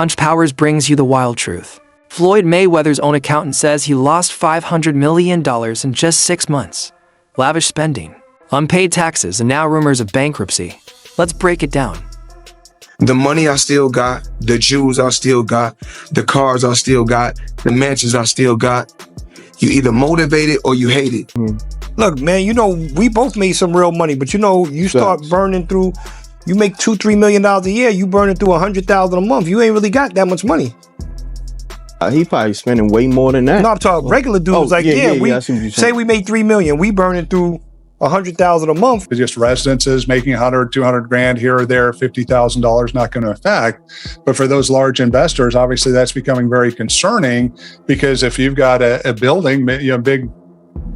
Punch Powers brings you the wild truth. Floyd Mayweather's own accountant says he lost $500 million in just 6 months. Lavish spending, unpaid taxes, and now rumors of bankruptcy. Let's break it down. The money I still got, the jewels I still got, the cars I still got, the mansions I still got. You either motivate it or you hate it. Look, man, you know, we both made some real money, but you know, you start burning through, you make $2-3 million a year, you burning through $100,000 a month. You ain't really got that much money. He probably spending way more than that. No, I'm talking regular dudes. Say we made $3 million, we burning through $100,000 a month. It's just residences making 100, 200 grand here or there, $50,000 not going to affect. But for those large investors, obviously that's becoming very concerning, because if you've got a building, you know, big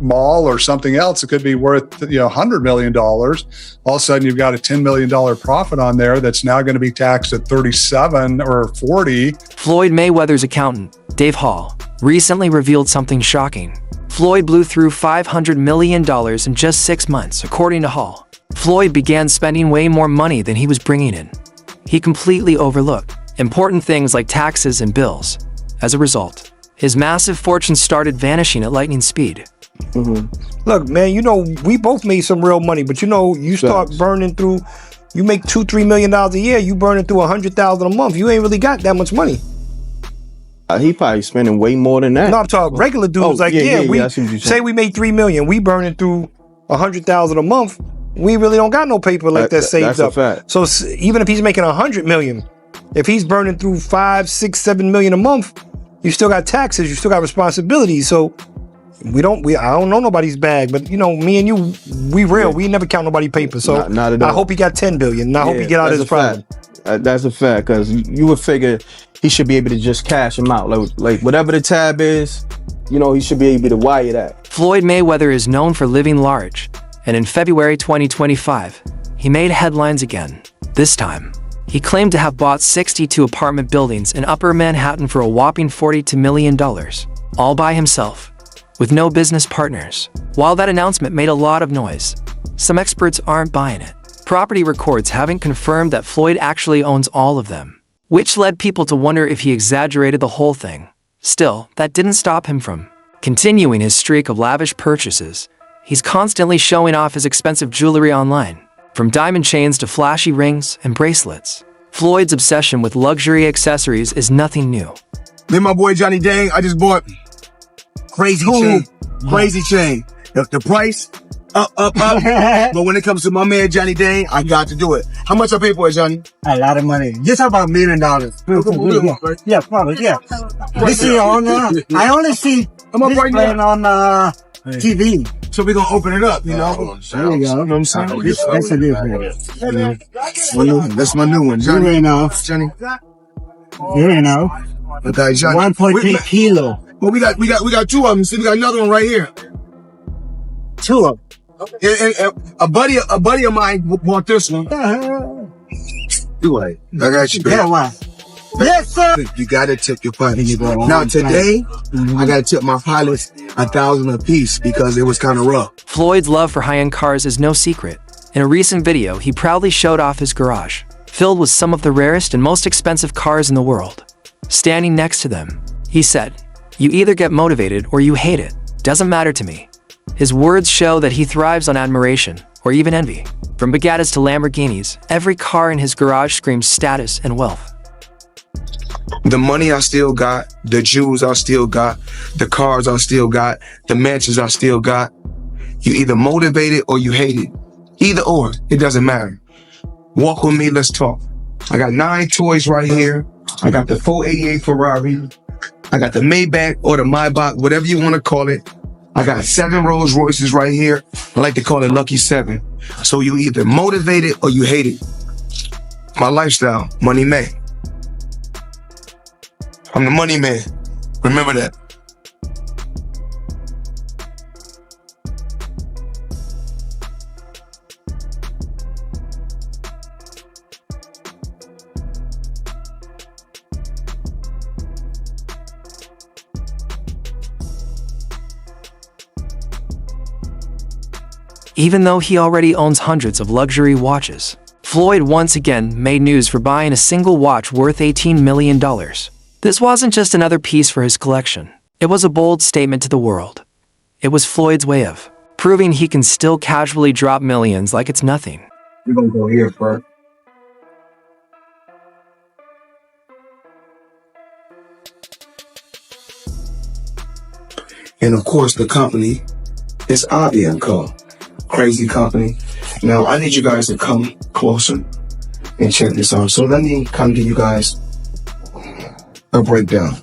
mall or something else, it could be worth, you know, $100 million. All of a sudden you've got a $10 million profit on there that's now going to be taxed at 37 or 40. Floyd Mayweather's accountant, Dave Hall, recently revealed something shocking. Floyd blew through $500 million in just 6 months, according to Hall. Floyd began spending way more money than he was bringing in. He completely overlooked important things like taxes and bills. As a result, his massive fortune started vanishing at lightning speed. Look, man, you know, we both made some real money, but you know, you start burning through, you make $2-3 million a year, you burning through $100,000 a month. You ain't really got that much money. He probably spending way more than that. No, I'm talking regular dudes. Say we made $3 million, we burning through $100,000 a month. We really don't got no paper like that saved up. Fact. So even if he's making $100 million, if he's burning through $5, $6, $7 million a month, you still got taxes, you still got responsibilities. So I don't know nobody's bag, but you know, me and you, we real. We never count nobody paper. So not at all. I hope he got 10 billion. And I hope he get out of this problem. That's a fact, because you would figure he should be able to just cash him out. Like whatever the tab is, you know, he should be able to wire that. Floyd Mayweather is known for living large, and in February 2025, he made headlines again. This time, he claimed to have bought 62 apartment buildings in Upper Manhattan for a whopping $42 million, all by himself, with no business partners. While that announcement made a lot of noise, some experts aren't buying it. Property records haven't confirmed that Floyd actually owns all of them, which led people to wonder if he exaggerated the whole thing. Still, that didn't stop him from continuing his streak of lavish purchases. He's constantly showing off his expensive jewelry online, from diamond chains to flashy rings and bracelets. Floyd's obsession with luxury accessories is nothing new. Me and my boy Johnny Dang, I just bought crazy chain. The price, up. But when it comes to my man Johnny Dang, I got to do it. How much I pay for it, Johnny? A lot of money. Just about $1 million. Yeah, probably, yeah. This is I only see this playing on TV. So we're gonna open it up, you know? There you go. You know what I'm saying? That's a new one. That's my new one, Johnny. You ain't know. Johnny. You ain't know. Okay, Johnny. 1.3 kilo. Well, we got two of them. See, we got another one right here. Two of them. And a buddy of mine bought this one. Do it. I got you. Yeah, why? Yes, sir. You gotta tip your pilots. Now today, I gotta tip my pilots $1,000 a piece because it was kind of rough. Floyd's love for high-end cars is no secret. In a recent video, he proudly showed off his garage, filled with some of the rarest and most expensive cars in the world. Standing next to them, he said, "You either get motivated or you hate it. Doesn't matter to me." His words show that he thrives on admiration, or even envy. From Bugattis to Lamborghinis, every car in his garage screams status and wealth. The money I still got, the jewels I still got, the cars I still got, the mansions I still got. You either motivate it or you hate it. Either or, it doesn't matter. Walk with me, let's talk. I got 9 toys right here. I got the 488 Ferrari. I got the Maybach or the Maybach, whatever you want to call it. I got 7 Rolls Royces right here. I like to call it Lucky 7. So you either motivate it or you hate it. My lifestyle, money made. I'm the money man. Remember that. Even though he already owns hundreds of luxury watches, Floyd once again made news for buying a single watch worth $18 million. This wasn't just another piece for his collection. It was a bold statement to the world. It was Floyd's way of proving he can still casually drop millions like it's nothing. We're gonna go here first. And of course, the company is Avi & Co. Crazy company. Now, I need you guys to come closer and check this out. So let me come to you guys a breakdown.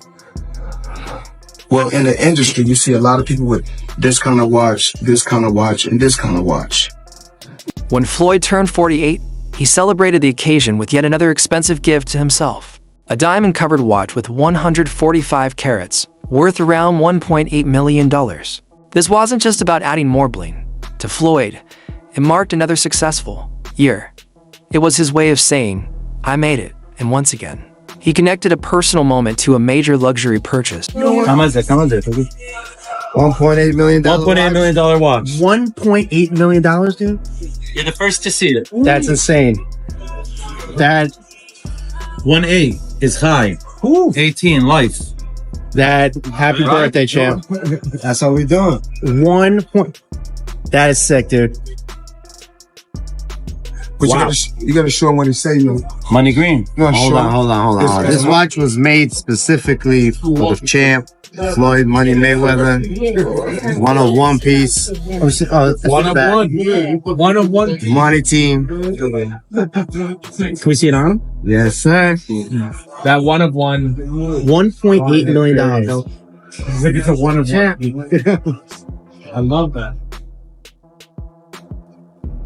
Well, in the industry, you see a lot of people with this kind of watch, this kind of watch, and this kind of watch. When Floyd turned 48, he celebrated the occasion with yet another expensive gift to himself. A diamond-covered watch with 145 carats, worth around $1.8 million. This wasn't just about adding more bling. To Floyd, it marked another successful year. It was his way of saying, I made it, and once again, he connected a personal moment to a major luxury purchase. How much is it? $1.8 million. $1.8 million watch. $1.8 million, dude? You're the first to see it. That's insane. That 1A is high. 18 life. happy birthday, champ. That's how we doing. 1 point. That is sick, dude. But you gotta show him what he say, you know. Money green. Hold on. This watch was made specifically for the champ, Floyd Money Mayweather. 101 piece. One of one. Money team. Can we see it on him? Yes, sir. That one of one. $1.8 million. It's a one of one. I love that.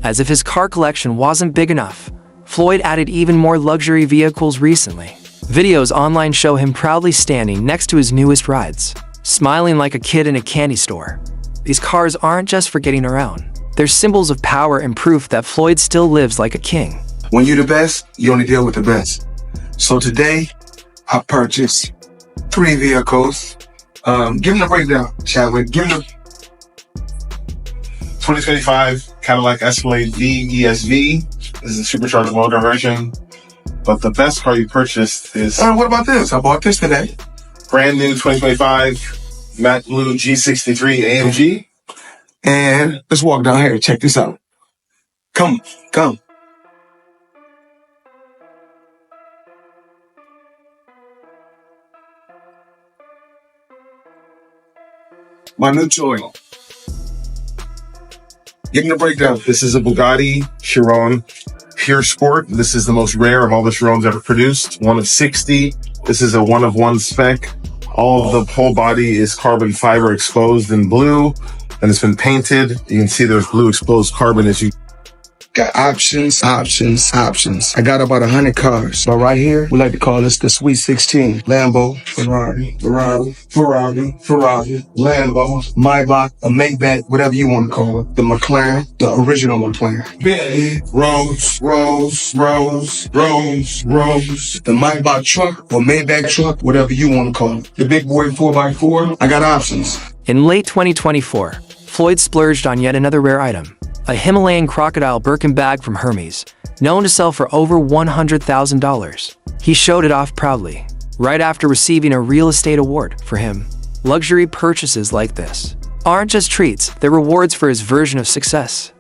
As if his car collection wasn't big enough, Floyd added even more luxury vehicles recently. Videos online show him proudly standing next to his newest rides, smiling like a kid in a candy store. These cars aren't just for getting around. They're symbols of power and proof that Floyd still lives like a king. When you're the best, you only deal with the best. So today, I purchased 3 vehicles. Give them the breakdown, Chadwick. Give them the 2025 Cadillac Escalade V ESV. This is a supercharged motor version. But the best car you purchased is... what about this? I bought this today. Brand new 2025 matte blue G63 AMG. And let's walk down here and check this out. Come. My new toy. Give me the breakdown. This is a Bugatti Chiron Pure Sport. This is the most rare of all the Chirons ever produced. 1 of 60. This is a 1 of 1 spec. All of the whole body is carbon fiber exposed in blue, and it's been painted. You can see there's blue exposed carbon as you... Got options. I got about 100 cars. But right here, we like to call this the Sweet 16. Lambo, Ferrari, Lambo, Maybach, a Maybach, whatever you want to call it. The McLaren, the original McLaren. Bentley, Rolls. The Maybach truck or Maybach truck, whatever you want to call it. The big boy 4x4, I got options. In late 2024, Floyd splurged on yet another rare item. A Himalayan crocodile Birkin bag from Hermes, known to sell for over $100,000. He showed it off proudly, right after receiving a real estate award. For him, luxury purchases like this aren't just treats, they're rewards for his version of success.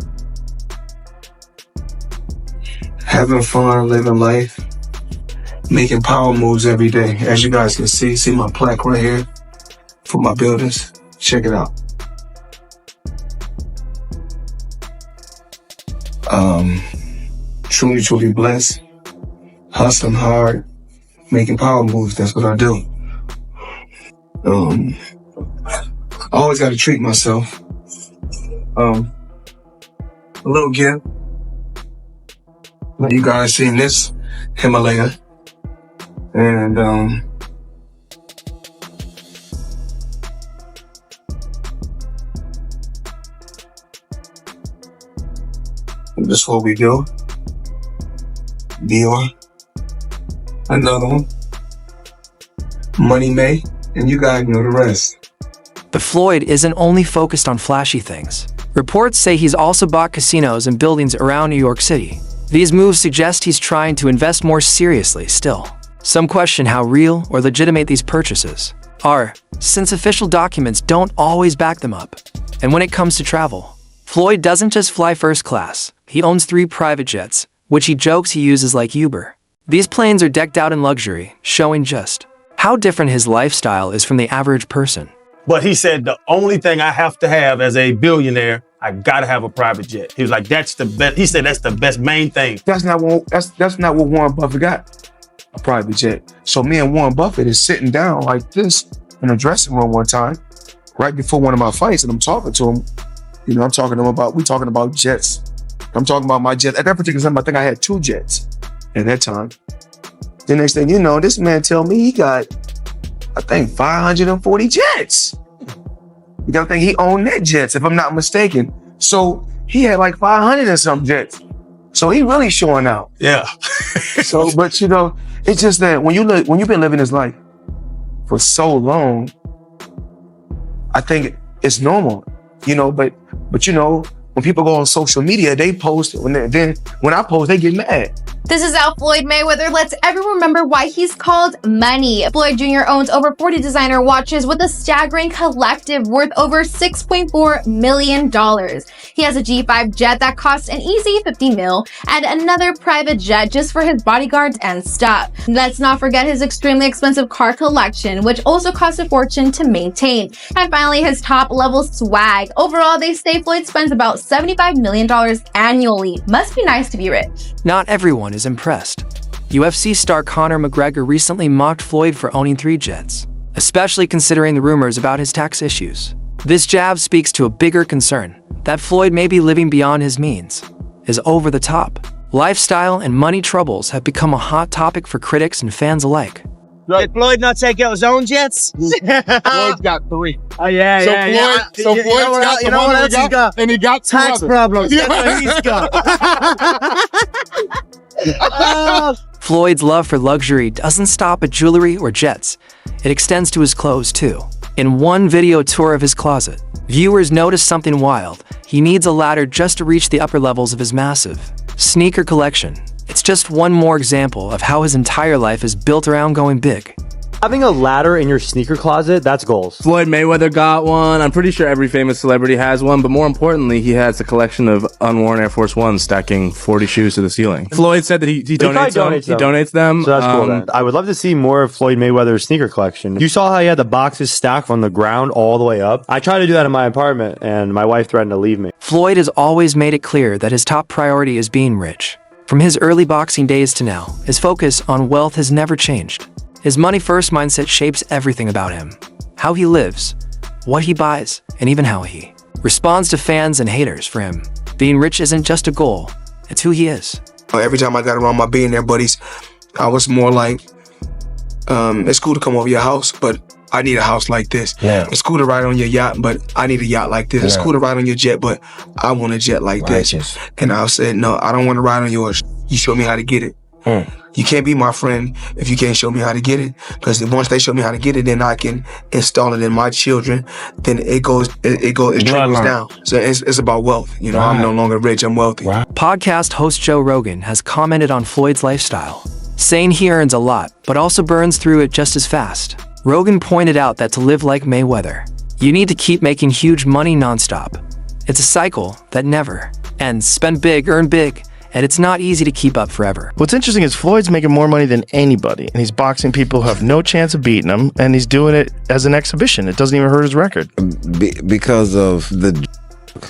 Having fun, living life, making power moves every day. As you guys can see my plaque right here for my buildings. Check it out. Truly blessed, hustling hard, making power moves. That's what I do. I always got to treat myself. A little gift. You guys seen this Himalaya, and this is what we do. Dior. Another one. Money May. And you guys know the rest. But Floyd isn't only focused on flashy things. Reports say he's also bought casinos and buildings around New York City. These moves suggest he's trying to invest more seriously still. Some question how real or legitimate these purchases are, since official documents don't always back them up. And when it comes to travel, Floyd doesn't just fly first class. He owns 3 private jets, which he jokes he uses like Uber. These planes are decked out in luxury, showing just how different his lifestyle is from the average person. But he said the only thing I have to have as a billionaire, I gotta have a private jet. He was like, that's the best. He said that's the best main thing. That's not what Warren Buffett got, a private jet. So me and Warren Buffett is sitting down like this in a dressing room one time, right before one of my fights, and I'm talking to him. You know, we talking about jets. I'm talking about my jet. At that particular time, I think I had 2 jets at that time. The next thing you know, this man tell me he got, I think, 540 jets. You gotta think he owned net jets, if I'm not mistaken. So he had like 500 and some jets. So he really showing out. Yeah. So, but you know, it's just that when you've been living this life for so long, I think it's normal, you know. But you know, when people go on social media, they post. When I post, they get mad. This is how Floyd Mayweather lets everyone remember why he's called money. Floyd Jr. owns over 40 designer watches with a staggering collective worth over $6.4 million. He has a G5 jet that costs an easy 50 mil and another private jet just for his bodyguards and stuff. Let's not forget his extremely expensive car collection, which also costs a fortune to maintain. And finally, his top level swag. Overall, they say Floyd spends about $75 million annually. Must be nice to be rich. Not everyone is impressed. UFC star Conor McGregor recently mocked Floyd for owning 3 jets, especially considering the rumors about his tax issues. This jab speaks to a bigger concern that Floyd may be living beyond his means. His over-the-top lifestyle and money troubles have become a hot topic for critics and fans alike. Did Floyd not take out his own jets? Floyd's got 3. Oh, yeah, So Floyd's got the one that he got, and he got 2 tax others. problems. That's what he's got. Floyd's love for luxury doesn't stop at jewelry or jets. It extends to his clothes too. In one video tour of his closet, viewers noticed something wild. He needs a ladder just to reach the upper levels of his massive sneaker collection. It's just one more example of how his entire life is built around going big. Having a ladder in your sneaker closet, that's goals. Floyd Mayweather got one. I'm pretty sure every famous celebrity has one, but more importantly, he has a collection of unworn Air Force Ones stacking 40 shoes to the ceiling. Floyd said that he donates them. So that's cool then. I would love to see more of Floyd Mayweather's sneaker collection. You saw how he had the boxes stacked from the ground all the way up? I tried to do that in my apartment, and my wife threatened to leave me. Floyd has always made it clear that his top priority is being rich. From his early boxing days to now, his focus on wealth has never changed. His money-first mindset shapes everything about him. How he lives, what he buys, and even how he responds to fans and haters. For him, being rich isn't just a goal, it's who he is. Every time I got around my billionaire buddies, I was more like, it's cool to come over your house, but I need a house like this. Yeah. It's cool to ride on your yacht, but I need a yacht like this. It's cool to ride on your jet, but I want a jet like this. And I said, no, I don't want to ride on yours. You show me how to get it. You can't be my friend if you can't show me how to get it. Because once they show me how to get it, then I can install it in my children. Then it trickles down. So it's about wealth. You know, I'm no longer rich, I'm wealthy. Podcast host Joe Rogan has commented on Floyd's lifestyle, saying he earns a lot, but also burns through it just as fast. Rogan pointed out that to live like Mayweather, you need to keep making huge money nonstop. It's a cycle that never ends. Spend big, earn big, and it's not easy to keep up forever. What's interesting is Floyd's making more money than anybody, and he's boxing people who have no chance of beating him, and he's doing it as an exhibition. It doesn't even hurt his record. Because of the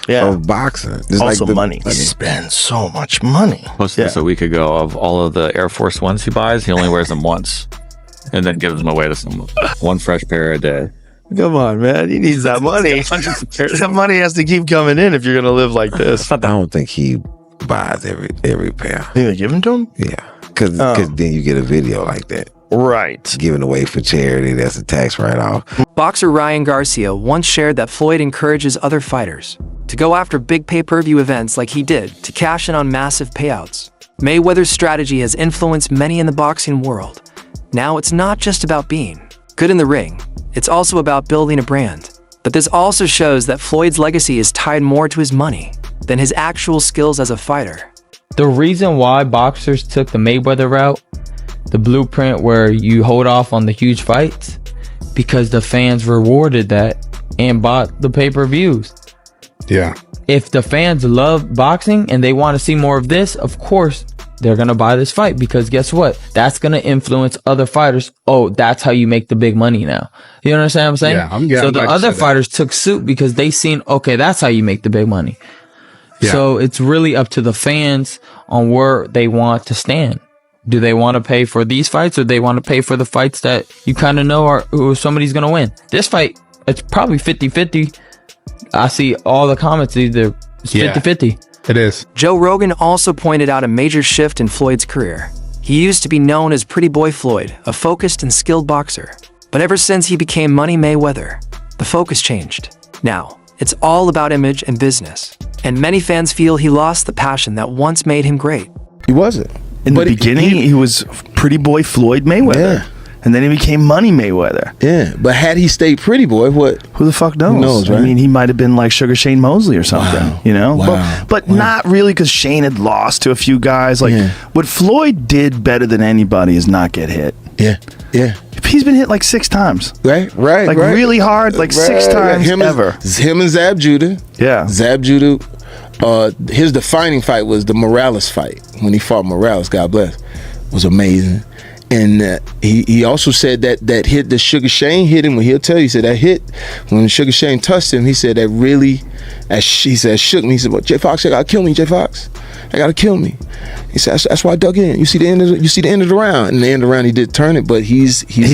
of boxing. It's also like money. He spends so much money. Posted this a week ago of all of the Air Force Ones he buys. He only wears them once and then gives them away to someone. One fresh pair a day. Come on, man. He needs that money. That money has to keep coming in if you're going to live like this. I don't think he buys every pair. Think they give them to him? Yeah. Because then you get a video like that. Right. Giving away for charity, that's a tax write-off. Boxer Ryan Garcia once shared that Floyd encourages other fighters to go after big pay-per-view events like he did to cash in on massive payouts. Mayweather's strategy has influenced many in the boxing world. Now it's not just about being good in the ring, it's also about building a brand. But this also shows that Floyd's legacy is tied more to his money than his actual skills as a fighter. The reason why boxers took the Mayweather route, the blueprint where you hold off on the huge fights, because the fans rewarded that and bought the pay-per-views. Yeah. If the fans love boxing and they want to see more of this, of course, they're going to buy this fight, because guess what? That's going to influence other fighters. Oh, that's how you make the big money now. You understand what I'm saying? Yeah, so the other fighters took suit because they seen, okay, that's how you make the big money. Yeah. So it's really up to the fans on where they want to stand. Do they want to pay for these fights, or they want to pay for the fights that you kind of know are who somebody's going to win? This fight, it's probably 50-50. I see all the comments, either it's 50-50. It is. Joe Rogan also pointed out a major shift in Floyd's career. He used to be known as Pretty Boy Floyd, a focused and skilled boxer. But ever since he became Money Mayweather, the focus changed. Now, it's all about image and business. And many fans feel he lost the passion that once made him great. He wasn't. In the beginning, he was Pretty Boy Floyd Mayweather. Yeah. And then he became Money Mayweather. Yeah, but had he stayed Pretty Boy, what? Who the fuck knows? Who knows, right? I mean, he might have been like Sugar Shane Mosley or something, you know? But not really, because Shane had lost to a few guys. Like, what Floyd did better than anybody is not get hit. Yeah, yeah. He's been hit like 6 times. Right. Like really hard, like 6 times ever. Him and Zab Judah. Yeah. Zab Judah, his defining fight was the Morales fight. When he fought Morales, God bless. It was amazing. And he also said that hit the Sugar Shane hit him. When he'll tell you, he said that hit when Sugar Shane touched him. He said that really, he said, shook me. He said, "Well, J Fox, you gotta kill me, J Fox. I gotta kill me." He said, "That's why I dug in. You see the end of the round." And the end of the round, he did turn it, but he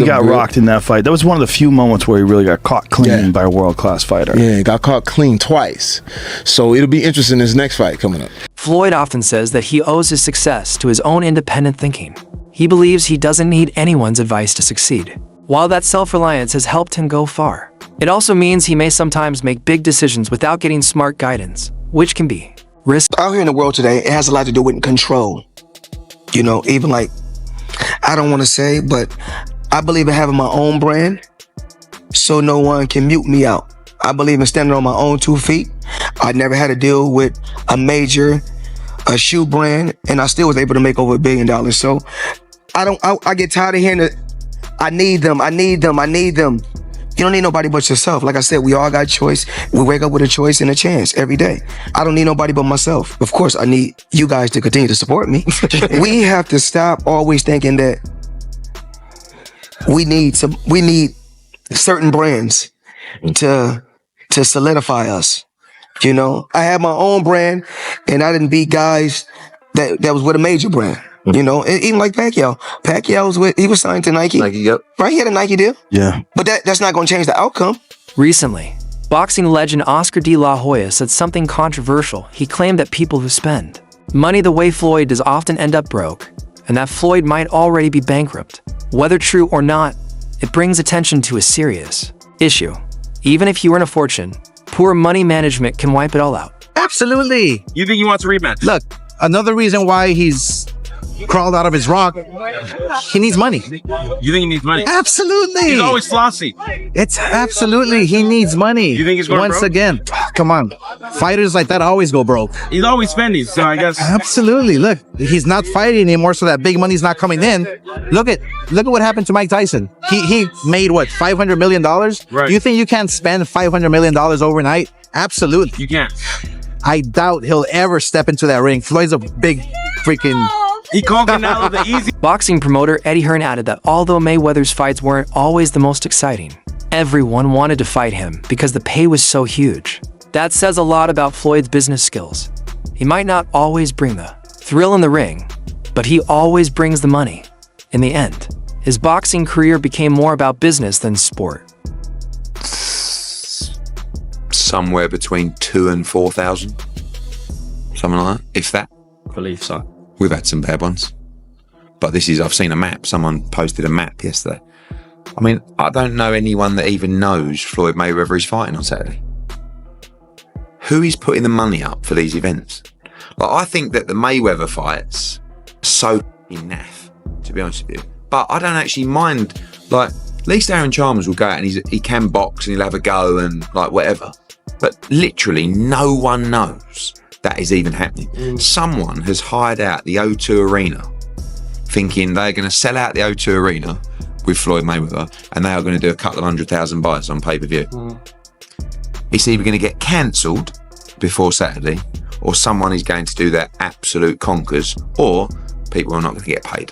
got rocked in that fight. That was one of the few moments where he really got caught clean by a world class fighter. Yeah, he got caught clean twice. So it'll be interesting his next fight coming up. Floyd often says that he owes his success to his own independent thinking. He believes he doesn't need anyone's advice to succeed. While that self-reliance has helped him go far, it also means he may sometimes make big decisions without getting smart guidance, which can be risky. Out here in the world today, it has a lot to do with control. You know, even like, I don't want to say, but I believe in having my own brand so no one can mute me out. I believe in standing on my own 2 feet. I never had to deal with a shoe brand, and I still was able to make over $1 billion. So I get tired of hearing that I need them. You don't need nobody but yourself. Like I said, we all got choice. We wake up with a choice and a chance every day. I don't need nobody but myself. Of course, I need you guys to continue to support me. We have to stop always thinking that we need certain brands to solidify us. You know, I have my own brand, and I didn't beat guys that was with a major brand. You know, even like Pacquiao. He was signed to Nike. Right, he had a Nike deal. Yeah. But that's not going to change the outcome. Recently, boxing legend Oscar de la Hoya said something controversial. He claimed that people who spend money the way Floyd does often end up broke, and that Floyd might already be bankrupt. Whether true or not, it brings attention to a serious issue. Even if you earn a fortune, poor money management can wipe it all out. Absolutely. You think he wants a rematch? Look, another reason why he's crawled out of his rock, he needs money. You think he needs money? Absolutely. He's always flossy. It's absolutely, he needs money. You think he's going Once broke? Again, come on. Fighters like that always go broke. He's always spending, so I guess. Absolutely. Look, he's not fighting anymore, so that big money's not coming in. Look at what happened to Mike Tyson. He made what, $500 million? Right. Do you think you can't spend $500 million overnight? Absolutely. You can't. I doubt he'll ever step into that ring. Floyd's a big freaking... He conquered now the easy. Boxing promoter Eddie Hearn added that although Mayweather's fights weren't always the most exciting, everyone wanted to fight him because the pay was so huge. That says a lot about Floyd's business skills. He might not always bring the thrill in the ring, but he always brings the money. In the end, his boxing career became more about business than sport. Somewhere between 2,000 and 4,000, something like that, if that. I believe so. We've had some bad ones, but I've seen a map. Someone posted a map yesterday. I mean, I don't know anyone that even knows Floyd Mayweather is fighting on Saturday. Who is putting the money up for these events? Like, I think that the Mayweather fights are so naff, to be honest with you. But I don't actually mind. Like, at least Aaron Chalmers will go out and he can box and he'll have a go and like whatever. But literally no one knows that is even happening. Someone has hired out the O2 Arena thinking they're going to sell out the O2 Arena with Floyd Mayweather and they are going to do a couple of 100,000 buys on pay-per-view. It's either going to get cancelled before Saturday, or someone is going to do their absolute conkers, or people are not going to get paid.